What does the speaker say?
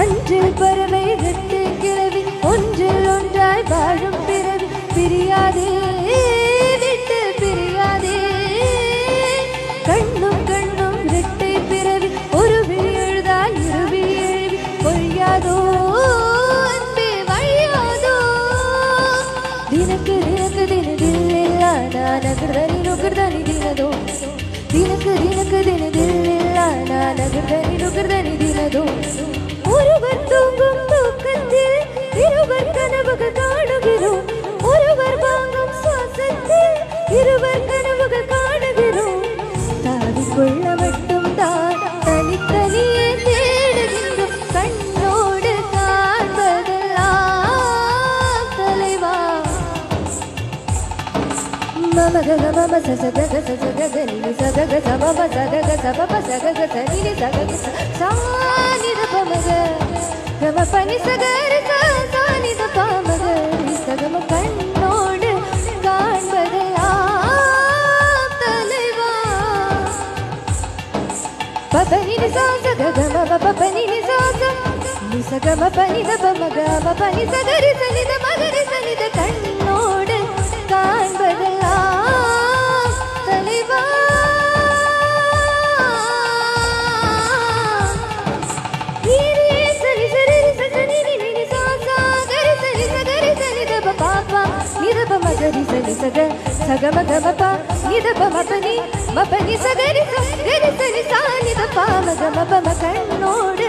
அன்றில் பறவை வெட்டு கிளவி ஒன்றில் ஒன்றாய் வாழும் பிறவி பிரியாதே விட்டு பிரியாதே கண்ணும் கண்ணும் ரெட்டை பிறவி ஒரு விழி எழுதால் இருவி எழுவி பொழியாதோ அன்பே வழியாதோ தினக்கு தினக்கு தினதில்ல நகர்தனி நுகர்தனி தினதோ தினக்கு தினக்கு தினதில்ல நகர்தனி நுகர்தனி தினதோ ஒருவர் தூங்கும் தூக்கத்தில் இருவர் கனவுகள் காணுகிறோம் ஒருவர் வாங்கும் சுவாசத்தில் இருவர் கனவுகள் காணுகிறோம் தாவிக்கொள்ள மட்டும் தான் தனித்தனியே தேடுகின்றோம் கண்ணோடு காண்பதெல்லாம் தலைவா மம கக மம சசக சசக நினி சகக சமம சகக சமம சகக சனினி சகக சானித பமக கம பனி சகர சானித பமக சகம கண்ணோடு காண்பதெல்லாம் தலைவா பபனி சாச ககம பபனி சாச நிசகம பனித பமக பபனி சகரி சனித மகரி சனித கண்ணோடு காண்பதெல்லாம் தலைவா சரி சரி சரி நினி சாசா கரி சரி சகரி சனித பாப்பா நிதப மகரி சனி சக சகம கமபா நிதப மபனி மபனி சகரி சகரி சனி சா நித பாமக மபம கண்ணோடு